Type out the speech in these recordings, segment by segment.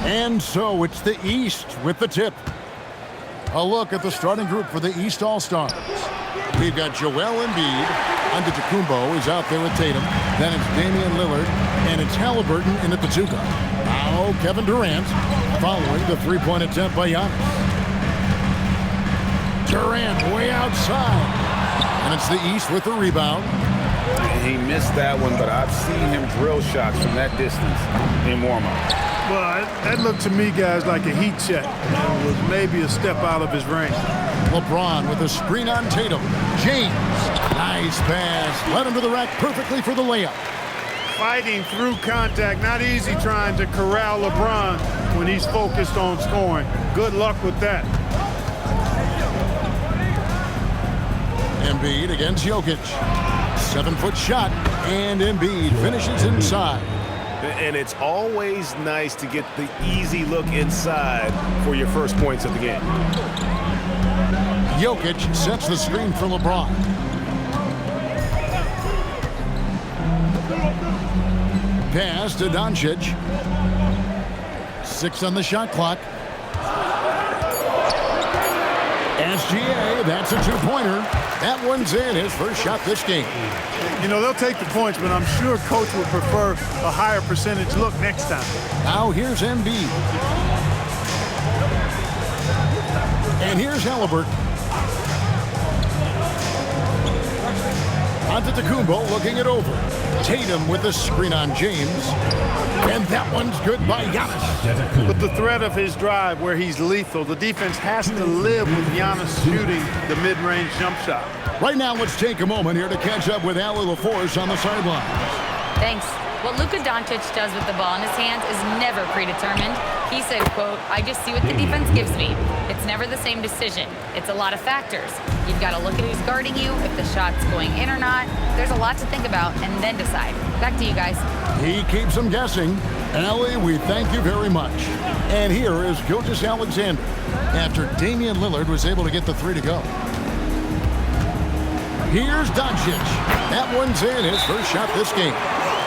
And so it's the East with the tip. A look at the starting group for the East All-Stars. We've got Joel Embiid. Antetokounmpo is out there with Tatum. Then it's Damian Lillard. And it's Halliburton in at the 2 guard. Now Kevin Durant following the three-point attempt by Giannis. Durant way outside. And it's the East with the rebound. He missed that one, but I've seen him drill shots from that distance in warm-up. Well, that looked to me, guys, like a heat check. It was maybe a step out of his range. LeBron with a screen on Tatum. James, nice pass. Led him to the rack perfectly for the layup. Fighting through contact. Not easy trying to corral LeBron when he's focused on scoring. Good luck with that. Embiid against Jokic. 7-foot shot, and Embiid finishes inside. And it's always nice to get the easy look inside for your first points of the game. Jokic sets the screen for LeBron. Pass to Doncic. 6 on the shot clock. SGA, that's a 2-pointer. That one's in, his first shot this game. You know, they'll take the points, but I'm sure coach would prefer a higher percentage look next time. Now here's Embiid. And here's Halliburton. Antetokounmpo looking it over. Tatum with the screen on James. And that one's good by Giannis. With the threat of his drive where he's lethal, the defense has to live with Giannis shooting the mid-range jump shot. Right now, let's take a moment here to catch up with Allie LaForce on the sideline. Thanks. What Luka Doncic does with the ball in his hands is never predetermined. He said, quote, "I just see what the defense gives me. It's never the same decision. It's a lot of factors. You've got to look at who's guarding you, if the shot's going in or not. There's a lot to think about and then decide." Back to you guys. He keeps them guessing. Allie, we thank you very much. And here is Gilgeous-Alexander after Damian Lillard was able to get the 3 to go. Here's Doncic. That one's in, his first shot this game.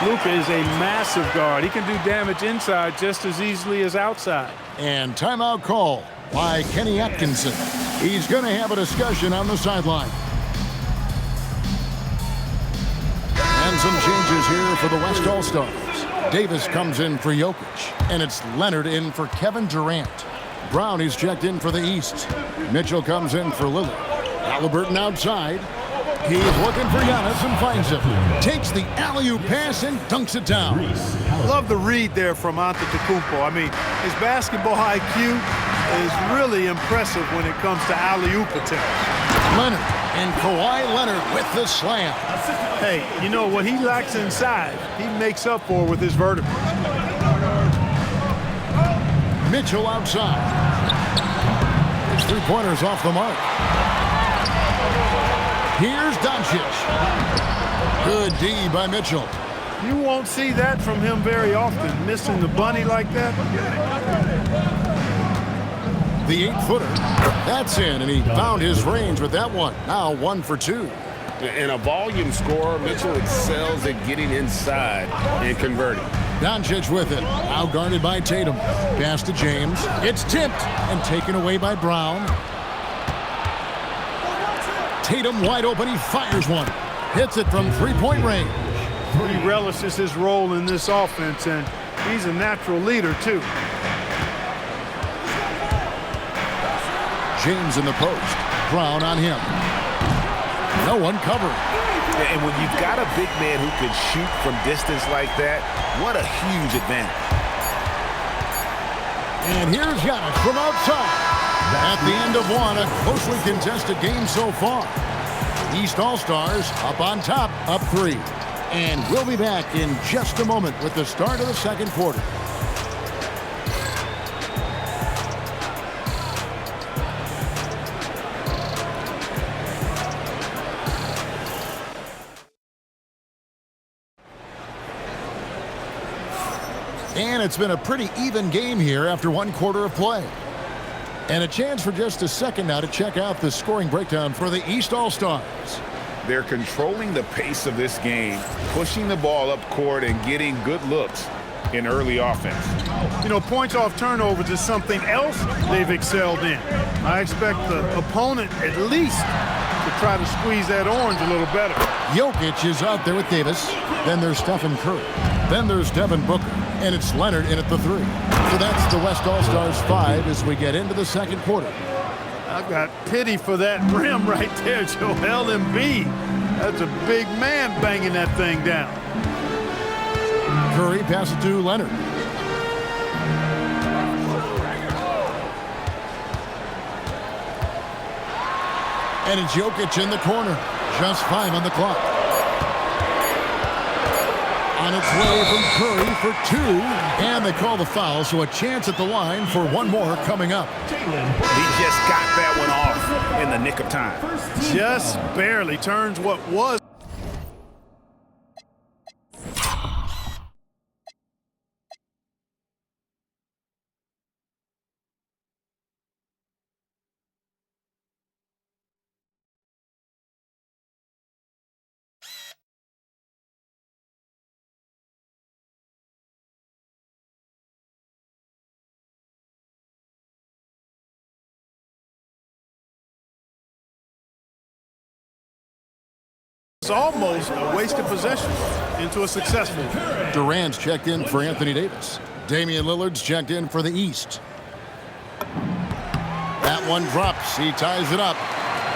Luka is a massive guard. He can do damage inside just as easily as outside. And timeout call by Kenny Atkinson. He's going to have a discussion on the sideline. And some changes here for the West All-Stars. Davis comes in for Jokic, and it's Leonard in for Kevin Durant. Brownie's checked in for the East. Mitchell comes in for Lillard. Halliburton outside. He's looking for Giannis and finds him. Takes the alley-oop pass and dunks it down. Love the read there from Antetokounmpo. I mean, his basketball IQ is really impressive when it comes to alley-oop attempts. Leonard and Kawhi Leonard with the slam. Hey, you know, what he lacks inside, he makes up for with his vertical. Mitchell outside. His 3-pointers off the mark. Here's Doncic. Good D by Mitchell. You won't see that from him very often, missing the bunny like that. The 8-footer. That's in, and he found his range with that one. Now 1 for 2. And a volume scorer, Mitchell excels at getting inside and converting. Doncic with it. Now guarded by Tatum. Pass to James. It's tipped and taken away by Brown. Tatum wide open. He fires one. Hits it from 3-point range. He relishes his role in this offense, and he's a natural leader, too. James in the post. Brown on him. No one covering. And when you've got a big man who can shoot from distance like that, what a huge advantage. And here's Giannis from outside. At the end of one, a closely contested game so far. East All-Stars up on top, up 3. And we'll be back in just a moment with the start of the second quarter. And it's been a pretty even game here after 1 quarter of play. And a chance for just a second now to check out the scoring breakdown for the East All-Stars. They're controlling the pace of this game, pushing the ball up court and getting good looks. in early offense. You know, points off turnovers is something else they've excelled in. I expect the opponent at least to try to squeeze that orange a little better. Jokic is out there with Davis. Then there's Stephen Curry. Then there's Devin Booker. And it's Leonard in at the 3. So that's the West All-Stars 5 as we get into the second quarter. I've got pity for that rim right there, Joel Embiid. That's a big man banging that thing down. Curry passes to Leonard. And it's Jokic in the corner. Just 5 on the clock. On its way from Curry for 2. And they call the foul, so a chance at the line for one more coming up. He just got that one off in the nick of time. Just barely turns what was. It's almost a wasted possession into a successful one. Durant's checked in for Anthony Davis. Damian Lillard's checked in for the East. That one drops. He ties it up.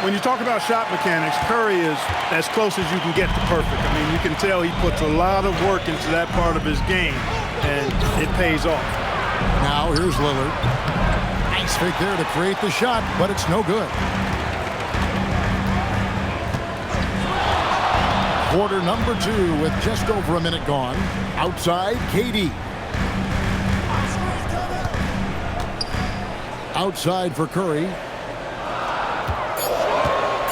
When you talk about shot mechanics, Curry is as close as you can get to perfect. I mean, you can tell he puts a lot of work into that part of his game, and it pays off. Now here's Lillard. Nice fake there to create the shot, but it's no good. Quarter number 2 with just over a minute gone. Outside, KD. Outside for Curry.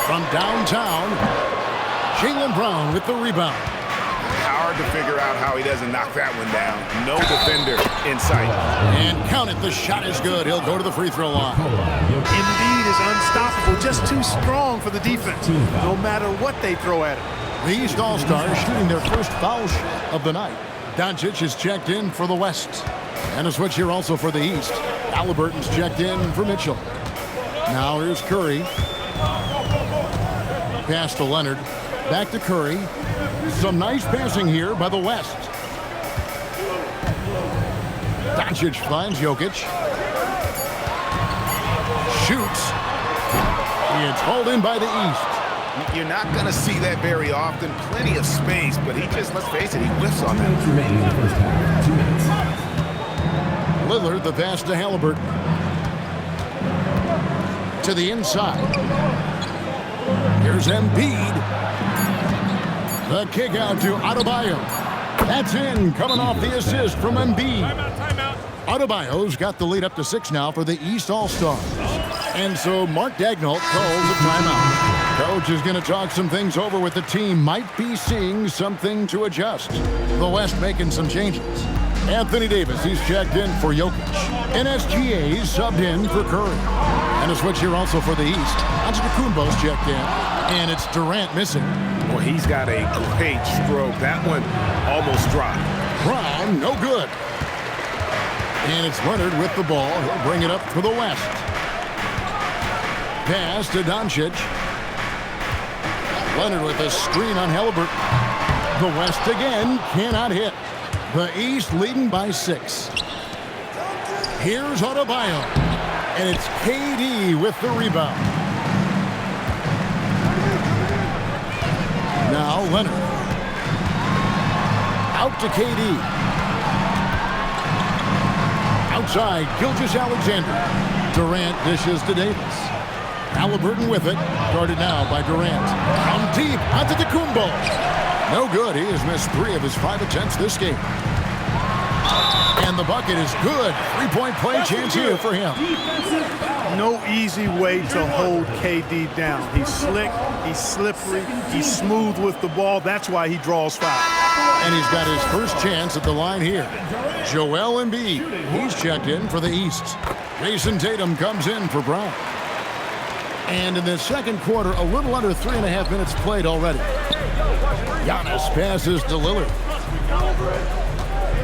From downtown, Jaylen Brown with the rebound. Hard to figure out how he doesn't knock that one down. No defender in sight. And count it, the shot is good. He'll go to the free throw line. Embiid is unstoppable, just too strong for the defense, no matter what they throw at him. The East All-Stars shooting their first foul shot of the night. Doncic is checked in for the West. And a switch here also for the East. Halliburton's checked in for Mitchell. Now here's Curry. Pass to Leonard. Back to Curry. Some nice passing here by the West. Doncic finds Jokic. Shoots. It's hauled in by the East. You're not going to see that very often. Plenty of space, but he just, let's face it, he whiffs on that. Remaining in the first half. 2 minutes. Lillard, the pass to Halliburton. To the inside. Here's Embiid. The kick out to Adebayo. That's in, coming off the assist from Embiid. Timeout. Adebayo's got the lead up to 6 now for the East All-Stars. And so Mark Daigneault calls a timeout. Coach is going to talk some things over with the team. Might be seeing something to adjust. The West making some changes. Anthony Davis, he's checked in for Jokic. NSGA's subbed in for Curry. And a switch here also for the East. Antetokounmpo's checked in. And it's Durant missing. Well, he's got a great stroke. That one almost dropped. Brown, no good. And it's Leonard with the ball. He'll bring it up for the West. Pass to Doncic. Leonard with a screen on Halliburton. The West again cannot hit. The East leading by 6. Here's Adebayo. And it's KD with the rebound. Now Leonard. Out to KD. Outside, Gilgeous-Alexander. Durant dishes to Davis. Halliburton with it. Guarded now by Durant. From deep, Antetokounmpo. No good. He has missed 3 of his 5 attempts this game. And the bucket is good. 3-point play chance here for him. No easy way to hold KD down. He's slick, he's slippery, he's smooth with the ball. That's why he draws fouls. And he's got his first chance at the line here. Joel Embiid. He's checked in for the East. Jason Tatum comes in for Brown. And in the second quarter, a little under 3.5 minutes played already. Giannis passes to Lillard.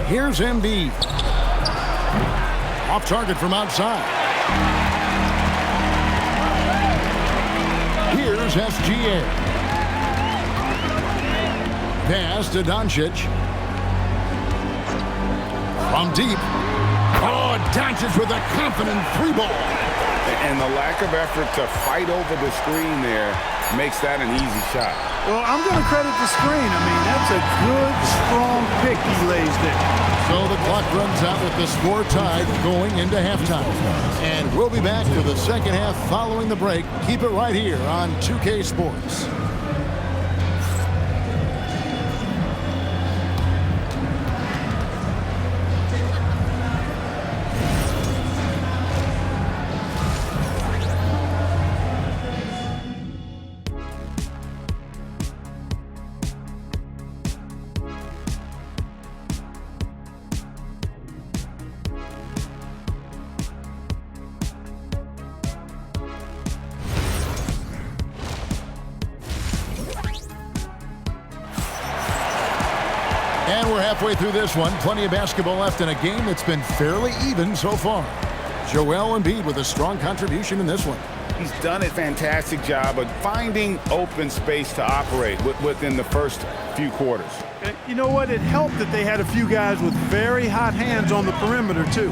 Here's Embiid. Off target from outside. Here's SGA. Pass to Doncic. From deep. Oh, Doncic with a confident three ball. And the lack of effort to fight over the screen there makes that an easy shot. Well, I'm going to credit the screen. I mean, that's a good, strong pick he lays there. So the clock runs out with the score tied going into halftime. And we'll be back for the second half following the break. Keep it right here on 2K Sports. And we're halfway through this one. Plenty of basketball left in a game that's been fairly even so far. Joel Embiid with a strong contribution in this one. He's done a fantastic job of finding open space to operate within the first few quarters. You know what? It helped that they had a few guys with very hot hands on the perimeter, too.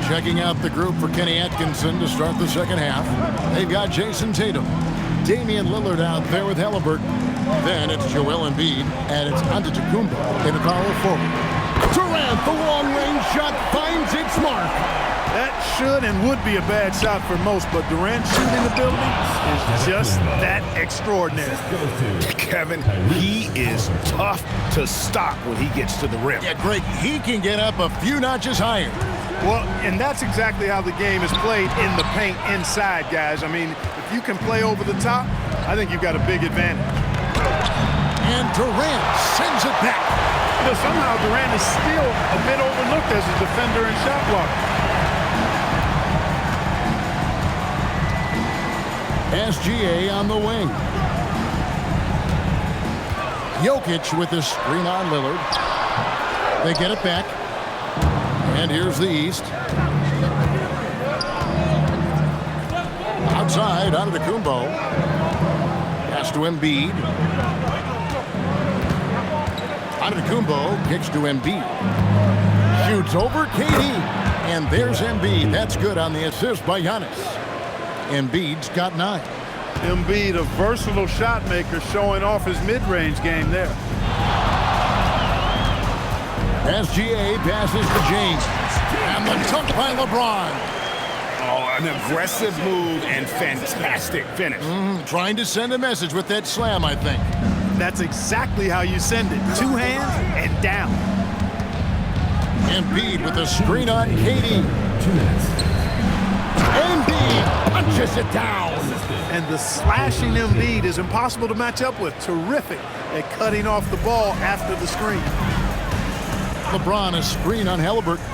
Checking out the group for Kenny Atkinson to start the second half. They've got Jason Tatum. Damian Lillard out there with Halliburton. Then it's Joel Embiid, and it's Antetokounmpo in the power forward. Durant, the long-range shot, finds its mark. That should and would be a bad shot for most, but Durant's shooting ability is just that extraordinary. Kevin, he is tough to stop when he gets to the rim. Yeah, Greg, he can get up a few notches higher. Well, and that's exactly how the game is played in the paint inside, guys. I mean, if you can play over the top, I think you've got a big advantage. And Durant sends it back. You know, somehow Durant is still a bit overlooked as a defender and shot blocker. SGA on the wing. Jokic with the screen on Lillard. They get it back. And here's the East. Outside, Antetokounmpo. Pass to Embiid. Antetokounmpo kicks to Embiid. Shoots over KD. And there's Embiid. That's good on the assist by Giannis. Embiid's got 9. Embiid, a versatile shot maker, showing off his mid-range game there. SGA passes to James. And the dunk by LeBron. Oh, an aggressive move and fantastic finish. Trying to send a message with that slam, I think. That's exactly how you send it. 2 hands and down. Embiid with a screen on KD. 2 minutes. Embiid punches it down. And the slashing Embiid is impossible to match up with. Terrific at cutting off the ball after the screen. LeBron a screen on Halliburton.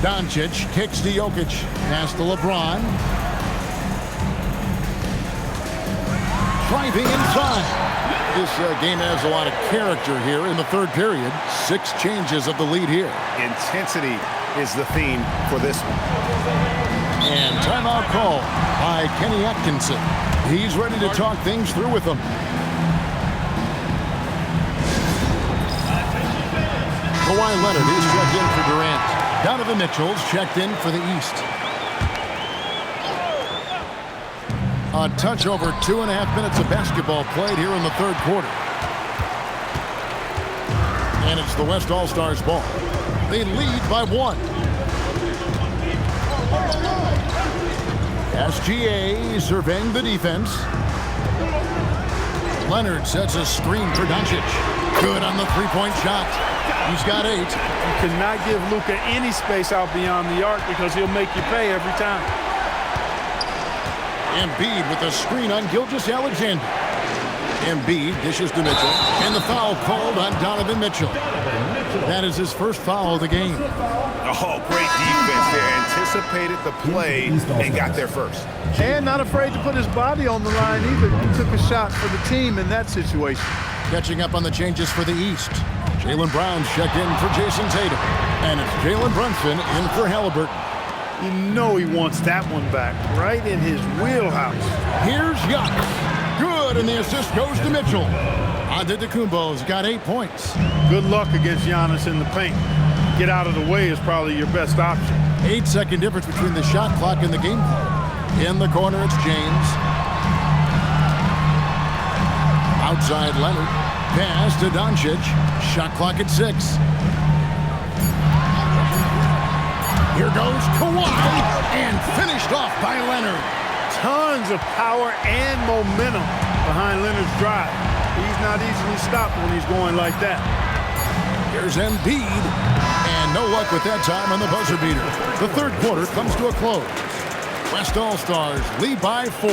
Doncic kicks to Jokic. Pass to LeBron. Driving inside. This game has a lot of character here in the third period. 6 changes of the lead here. Intensity is the theme for this one. And timeout call by Kenny Atkinson. He's ready to talk things through with them. Kawhi Leonard is checked in for Durant. Donovan Mitchell's checked in for the East. A touch over 2.5 minutes of basketball played here in the third quarter. And it's the West All-Stars ball. They lead by 1. SGA surveying the defense. Leonard sets a screen for Doncic. Good on the three-point shot. He's got 8. You cannot give Luka any space out beyond the arc because he'll make you pay every time. Embiid with a screen on Gilgeous-Alexander. Embiid dishes to Mitchell. And the foul called on Donovan Mitchell. That is his first foul of the game. Oh, great defense there. Anticipated the play and got there first. And not afraid to put his body on the line either. He took a shot for the team in that situation. Catching up on the changes for the East. Jaylen Brown's checked in for Jason Tatum. And it's Jalen Brunson in for Halliburton. You know he wants that one back, right in his wheelhouse. Here's Giannis. Good, and the assist goes to Mitchell. Antetokounmpo's got 8 points. Good luck against Giannis in the paint. Get out of the way is probably your best option. 8-second difference between the shot clock and the game clock. In the corner, it's James. Outside Leonard. Pass to Doncic. Shot clock at 6. Here goes Kawhi, and finished off by Leonard. Tons of power and momentum behind Leonard's drive. He's not easily stopped when he's going like that. Here's Embiid, and no luck with that time on the buzzer beater. The third quarter comes to a close. West All-Stars lead by 4.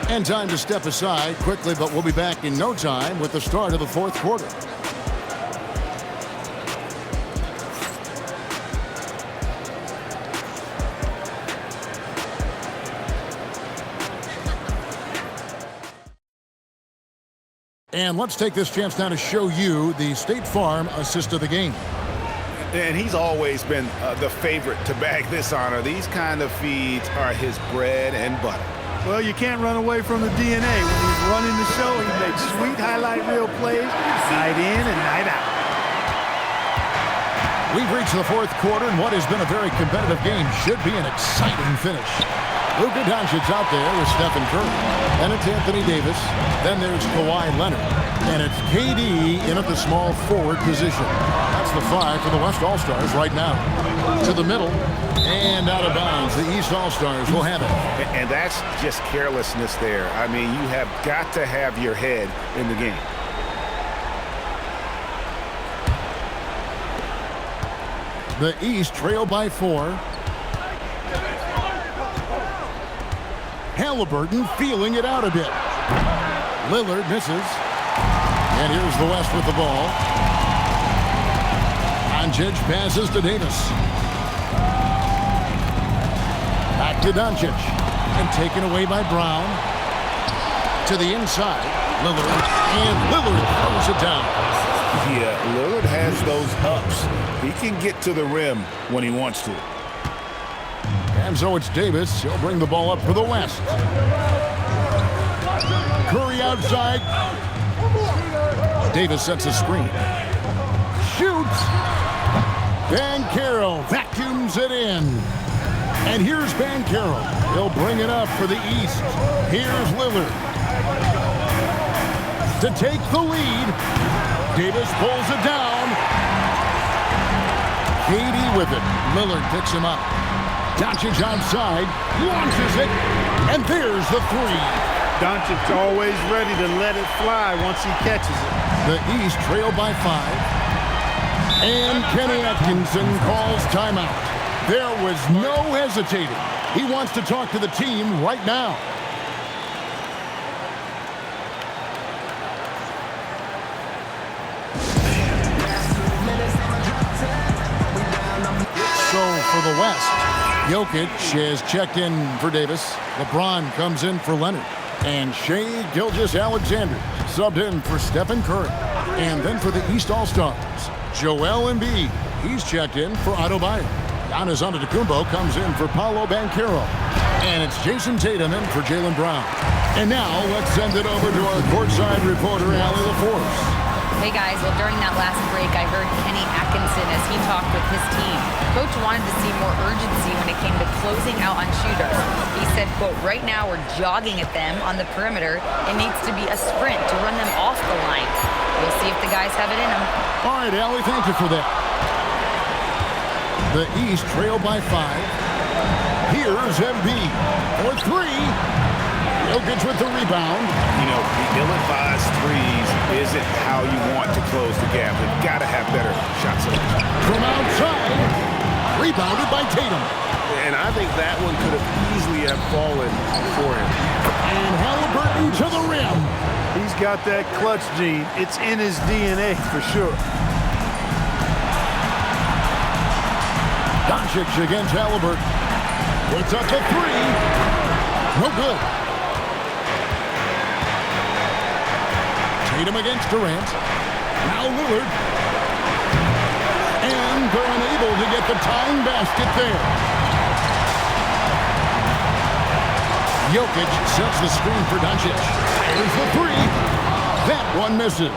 And time to step aside quickly, but we'll be back in no time with the start of the fourth quarter. And let's take this chance now to show you the State Farm assist of the game. And he's always been the favorite to bag this honor. These kind of feeds are his bread and butter. Well, you can't run away from the DNA. When he's running the show, he makes sweet highlight reel plays night in and night out. We've reached the fourth quarter, and what has been a very competitive game should be an exciting finish. Luka Doncic out there with Stephen Curry. Then it's Anthony Davis. Then there's Kawhi Leonard. And it's KD in at the small forward position. That's the 5 for the West All-Stars right now. To the middle and out of bounds. The East All-Stars will have it. And that's just carelessness there. I mean, you have got to have your head in the game. The East trail by 4. Halliburton feeling it out a bit. Lillard misses. And here's the West with the ball. Doncic passes to Davis. Back to Doncic. And taken away by Brown. To the inside. Lillard. And Lillard throws it down. Yeah, Lillard has those ups. He can get to the rim when he wants to. And so it's Davis. He'll bring the ball up for the West. Curry outside. Davis sets a screen. Shoots. Banchero vacuums it in. And here's Banchero. He'll bring it up for the East. Here's Lillard. To take the lead. Davis pulls it down. KD with it. Lillard picks him up. Doncic outside, launches it, and there's the 3. Doncic's always ready to let it fly once he catches it. The East trail by 5. And Kenny Atkinson calls timeout. There was no hesitating. He wants to talk to the team right now. So for the West, Jokic has checked in for Davis. LeBron comes in for Leonard. And Shai Gilgeous-Alexander subbed in for Stephen Curry. And then for the East All-Stars, Joel Embiid. He's checked in for Adebayo. Giannis Antetokounmpo comes in for Paolo Banchero. And it's Jason Tatum in for Jaylen Brown. And now let's send it over to our courtside reporter, Allie LaForce. Hey guys, well during that last break I heard Kenny Atkinson as he talked with his team. Coach wanted to see more urgency when it came to closing out on shooters. He said, quote, right now we're jogging at them on the perimeter. It needs to be a sprint to run them off the line. We'll see if the guys have it in them. All right, Allie, thank you for that. The East trail by 5. Here's Embiid for 3. Jokic with the rebound. You know, the ill-advised threes isn't how you want to close the gap. You've got to have better shot selection. From outside, rebounded by Tatum. And I think that one could have easily have fallen for him. And Halliburton to the rim. He's got that clutch gene. It's in his DNA for sure. Doncic against Halliburton. Puts up the 3. No good. Tatum against Durant. Now Lillard. And they're unable to get the tying basket there. Jokic sets the screen for Doncic. There's the three. That one misses.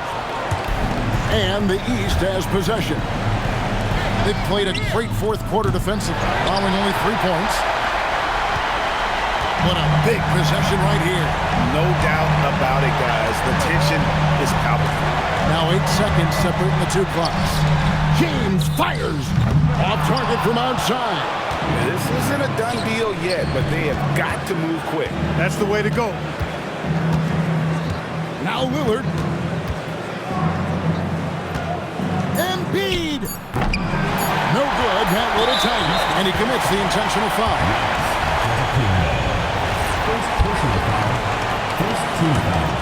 And the East has possession. They've played a great fourth quarter defensively, allowing only 3 points. What a big possession right here. No doubt about it, guys. The tension is palpable. Now 8 seconds separating the two clocks. James fires. Off target from outside. This isn't a done deal yet, but they have got to move quick. That's the way to go. Now Lillard. Embiid. No good. That would have tightened. And he commits the intentional foul. First personal foul. First team foul.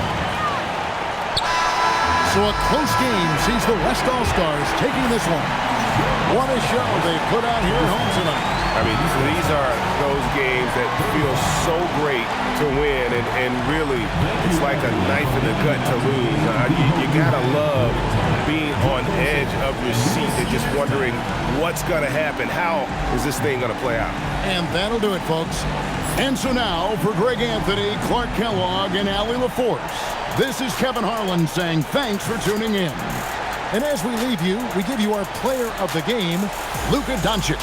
So a close game sees the West All-Stars taking this one. What a show they put out here at home tonight. I mean, these are those games that feel so great to win, and really, it's like a knife in the gut to lose. You gotta love being on edge of your seat and just wondering what's gonna happen. How is this thing gonna play out? And that'll do it, folks. And so now, for Greg Anthony, Clark Kellogg, and Allie LaForce, this is Kevin Harlan saying thanks for tuning in. And as we leave you, we give you our player of the game, Luka Doncic.